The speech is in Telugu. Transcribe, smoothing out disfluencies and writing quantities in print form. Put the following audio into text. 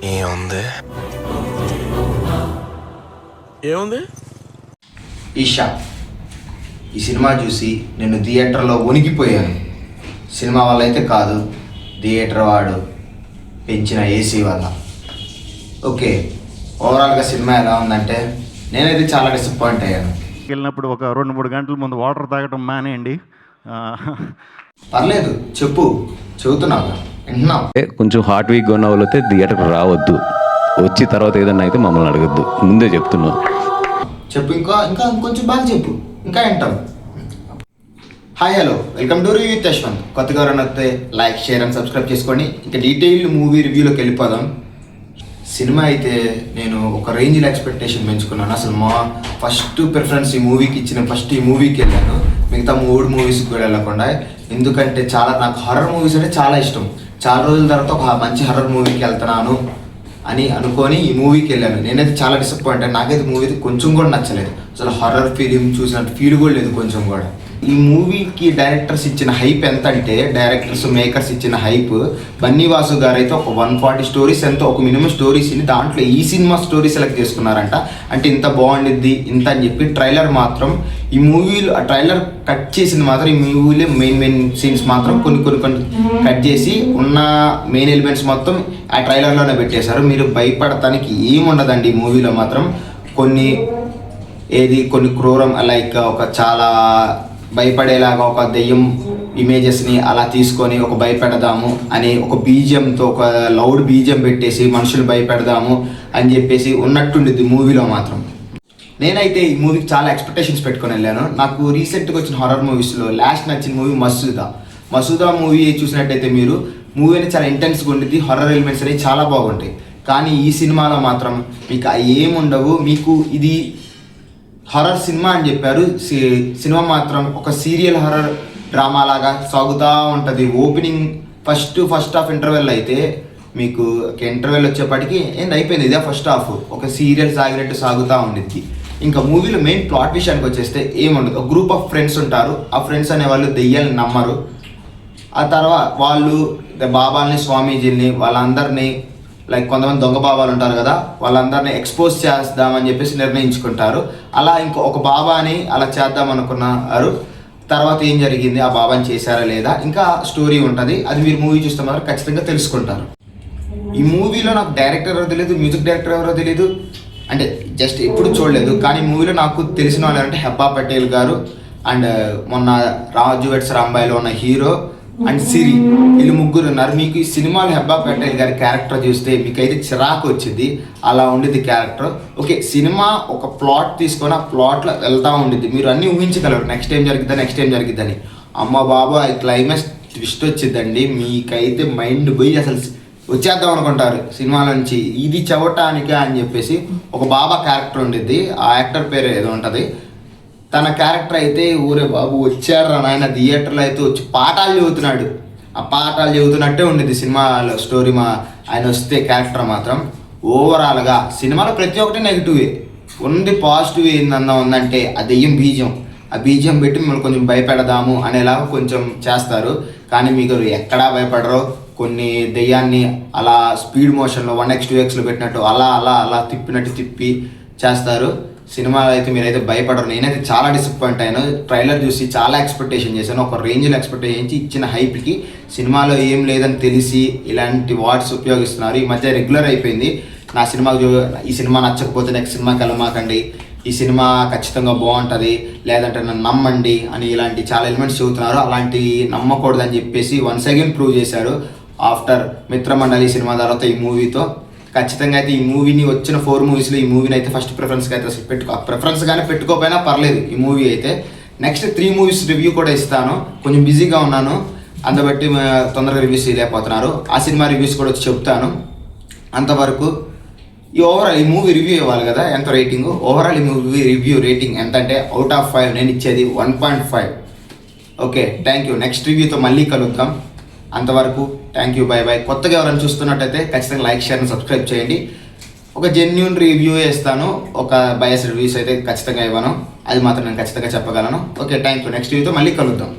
ఏముంది ఏముంది ఈషా, ఈ సినిమా చూసి నేను థియేటర్లో వణికిపోయాను. సినిమా వల్ల అయితే కాదు, థియేటర్ వాడు పెంచిన ఏసీ వల్ల. ఓకే, ఓవరాల్గా సినిమా ఎలా ఉందంటే నేనైతే చాలా డిసప్పాయింట్ అయ్యాను. వెళ్ళినప్పుడు ఒక 2-3 గంటల ముందు వాటర్ తాగటం మానేయండి. పర్లేదు, చెప్పు, చెబుతున్నావు, వింటున్నావు. కొంచెం హార్ట్ వీక్గా ఉన్న వాళ్ళు అయితే థియేటర్కి రావద్దు. వచ్చి తర్వాత ఏదన్నా అయితే మమ్మల్ని అడగద్దు, ముందే చెప్తున్నాను. చెప్పు, ఇంకా ఇంకా కొంచెం బాగా చెప్పు, ఇంకా వింటాం. Hi, hello, welcome to review with Yashwant. కొత్తగా ఎవరైనా వస్తే లైక్, షేర్ అండ్ సబ్స్క్రైబ్ చేసుకోండి. ఇంకా డీటెయిల్డ్ మూవీ రివ్యూలోకి వెళ్ళిపోదాం. సినిమా అయితే నేను ఒక రేంజ్లో ఎక్స్పెక్టేషన్ పెంచుకున్నాను. అసలు మా ఫస్ట్ ప్రిఫరెన్స్ ఈ మూవీకి ఇచ్చిన ఈ మూవీకి వెళ్ళాను, మిగతా 3 మూవీస్కి కూడా వెళ్ళకుండా. ఎందుకంటే నాకు హర్రర్ మూవీస్ అంటే చాలా ఇష్టం. చాలా రోజుల తర్వాత ఒక మంచి హర్రర్ మూవీకి వెళ్తున్నాను అని అనుకొని ఈ మూవీకి వెళ్ళాను. నేనైతే చాలా డిసప్పాయింట్ అయ్యాను. నాకైతే మూవీ అయితే కొంచెం కూడా నచ్చలేదు. అసలు హర్రర్ ఫిలిం చూసినట్టు ఫీల్ కూడా లేదు కొంచెం కూడా. ఈ మూవీకి డైరెక్టర్స్ ఇచ్చిన హైప్ ఎంత అంటే, మేకర్స్ ఇచ్చిన హైప్, బన్నీ వాసు గారు అయితే ఒక 140 స్టోరీస్ ఎంతో, ఒక మినిమం స్టోరీస్ని దాంట్లో ఈ సినిమా స్టోరీ సెలెక్ట్ చేసుకున్నారంట. అంటే ఇంత బాగుండిద్ది ఇంత అని చెప్పి ట్రైలర్ మాత్రం ఈ మూవీలో ట్రైలర్ కట్ చేసింది మాత్రం ఈ మూవీలో మెయిన్ సీన్స్ మాత్రం కొన్ని కట్ చేసి ఉన్న మెయిన్ ఎలిమెంట్స్ మొత్తం ఆ ట్రైలర్లోనే పెట్టేశారు. మీరు భయపడటానికి ఏముండదండి ఈ మూవీలో మాత్రం. కొన్ని క్రూరం, లైక్ ఒక చాలా భయపడేలాగా ఒక దెయ్యం ఇమేజెస్ని అలా తీసుకొని ఒక భయపెడదాము అని ఒక బీజియంతో, ఒక లౌడ్ బీజియం పెట్టేసి మనుషులు భయపెడదాము అని చెప్పేసి ఉన్నట్టుండిద్ది మూవీలో మాత్రం. నేనైతే ఈ మూవీకి చాలా ఎక్స్పెక్టేషన్స్ పెట్టుకొని వెళ్ళాను. నాకు రీసెంట్గా వచ్చిన హారర్ మూవీస్లో లాస్ట్ నచ్చిన మూవీ మసూదా మూవీ చూసినట్టయితే మీరు మూవీని చాలా ఇంటెన్స్గా ఉండిద్ది, హర్రర్ ఎలిమెంట్స్ అనేవి చాలా బాగుంటాయి. కానీ ఈ సినిమాలో మాత్రం మీకు ఏముండవు. మీకు ఇది హర్రర్ సినిమా అని చెప్పారు, సినిమా మాత్రం ఒక సీరియల్ హర్రర్ డ్రామా లాగా సాగుతూ ఉంటుంది. ఓపెనింగ్ ఫస్ట్ హాఫ్ ఇంటర్వెల్ అయితే మీకు ఇంటర్వెల్ వచ్చేప్పటికి అయిపోయింది. ఇదే ఫస్ట్ హాఫ్ ఒక సీరియల్ సాగినట్టు సాగుతూ ఉండిద్ది. ఇంకా మూవీలో మెయిన్ ప్లాట్ విషయానికి వచ్చేస్తే ఏముండదు. ఒక గ్రూప్ ఆఫ్ ఫ్రెండ్స్ ఉంటారు. ఆ ఫ్రెండ్స్ అనే వాళ్ళు దెయ్యాలను నమ్మరు. ఆ తర్వాత వాళ్ళు బాబాల్ని, స్వామీజీల్ని, వాళ్ళందరినీ, లైక్ కొంతమంది దొంగ బాబాలు ఉంటారు కదా, వాళ్ళందరినీ ఎక్స్పోజ్ చేద్దామని చెప్పేసి నిర్ణయించుకుంటారు. అలా ఒక బాబాని అలా చేద్దాం అనుకున్నారు. తర్వాత ఏం జరిగింది, ఆ బాబాని చేశారా లేదా, ఇంకా స్టోరీ ఉంటుంది. అది మీరు మూవీ చూస్తే మాత్రం ఖచ్చితంగా తెలుసుకుంటారు. ఈ మూవీలో నాకు డైరెక్టర్ ఎవరో తెలియదు, మ్యూజిక్ డైరెక్టర్ ఎవరో తెలియదు, అంటే జస్ట్ ఎప్పుడు చూడలేదు. కానీ మూవీలో నాకు తెలిసిన వాళ్ళు అంటే హెబ్బా పటేల్ గారు అండ్ మొన్న రాజు వెడ్స్ రాంబాయిలో ఉన్న హీరో అండ్ సిరి, వీళ్ళు ముగ్గురు ఉన్నారు. మీకు ఈ సినిమాలో హెబ్బా పటేల్ గారి క్యారెక్టర్ చూస్తే మీకైతే చిరాకు వచ్చింది, అలా ఉండిద్ది క్యారెక్టర్. ఓకే, సినిమా ఒక ప్లాట్ తీసుకొని ఆ ప్లాట్లో వెళ్తూ ఉండిద్ది, మీరు అన్నీ ఊహించగలరు నెక్స్ట్ ఏం జరిగిద్దని. అమ్మ బాబా, క్లైమాక్స్ ట్విస్ట్ వచ్చిందండి, మీకైతే మైండ్ పోయి అసలు వచ్చేద్దాం అనుకుంటారు సినిమా నుంచి. ఇది చెవటానికే అని చెప్పేసి ఒక బాబా క్యారెక్టర్ ఉండిద్ది, ఆ యాక్టర్ పేరు ఏదో ఉంటుంది. తన క్యారెక్టర్ అయితే ఊరే బాబు వచ్చారు నాయన, థియేటర్లో అయితే వచ్చి పాఠాలు చెబుతున్నాడు. ఆ పాఠాలు చెబుతున్నట్టే ఉండేది సినిమాలో స్టోరీ. ఆయన వస్తే క్యారెక్టర్ మాత్రం ఓవరాల్గా సినిమాలో ప్రతి ఒక్కటి నెగిటివే ఉంది. పాజిటివ్ ఏందన్నా ఉందంటే ఆ దెయ్యం బీజం, ఆ బీజం పెట్టి మిమ్మల్ని కొంచెం భయపెడదాము అనేలాగా కొంచెం చేస్తారు. కానీ మీకు ఎక్కడా భయపడరు. కొన్ని దెయ్యాన్ని అలా స్పీడ్ మోషన్లో 1x 2xలో పెట్టినట్టు అలా తిప్పి చేస్తారు. సినిమాలో అయితే మీరైతే భయపడరు. నేనైతే చాలా డిసప్పాయింట్ అయ్యాను. ట్రైలర్ చూసి చాలా ఎక్స్పెక్టేషన్ చేశాను, ఒక రేంజ్లో ఎక్స్పెక్టేషన్ చేసి ఇచ్చిన హైప్కి సినిమాలో ఏం లేదని తెలిసి ఇలాంటి వర్డ్స్ ఉపయోగిస్తున్నారు. ఈ మధ్య రెగ్యులర్ అయిపోయింది. ఈ సినిమా నచ్చకపోతే నెక్స్ట్ సినిమాకి వెళ్ళమాకండి, ఈ సినిమా ఖచ్చితంగా బాగుంటుంది, లేదంటే నన్ను నమ్మండి అని ఇలాంటి చాలా ఎలిమెంట్స్ చెబుతున్నారు. అలాంటి నమ్మకూడదని చెప్పేసి వన్స్ అగైన్ ప్రూవ్ చేశారు ఆఫ్టర్ మిత్రమండలి సినిమా తర్వాత ఈ మూవీతో. ఖచ్చితంగా అయితే ఈ మూవీని వచ్చిన 4 మూవీస్లో ఈ మూవీని అయితే ఫస్ట్ ప్రిఫరెన్స్గా అయితే అసలు ప్రిఫరెన్స్ కానీ పెట్టుకోకపోయినా పర్లేదు. ఈ మూవీ అయితే నెక్స్ట్ 3 మూవీస్ రివ్యూ కూడా ఇస్తాను. కొంచెం బిజీగా ఉన్నాను, అందుబట్టి తొందరగా రివ్యూస్ చేయలేకపోతున్నారు. ఆ సినిమా రివ్యూస్ కూడా వచ్చి చెప్తాను. అంతవరకు ఈ మూవీ రివ్యూ ఇవ్వాలి కదా, ఎంత రేటింగ్ ఓవరాల్ ఈ మూవీ రివ్యూ రేటింగ్ ఎంత అంటే అవుట్ ఆఫ్ 5 నేను ఇచ్చేది 1.5. Okay, thank you. నెక్స్ట్ రివ్యూతో మళ్ళీ కలుద్దాం. అంతవరకు థ్యాంక్ యూ, బై. కొత్తగా ఎవరైనా చూస్తున్నట్టయితే ఖచ్చితంగా లైక్, షేర్ అండ్ సబ్స్క్రైబ్ చేయండి. ఒక జెన్యూన్ రివ్యూ ఇస్తాను, ఒక బయాస్ రివ్యూస్ అయితే ఖచ్చితంగా ఇవ్వను, అది మాత్రం నేను ఖచ్చితంగా చెప్పగలను. Okay, thank you. నెక్స్ట్ రివ్యూతో మళ్ళీ కలుద్దాం.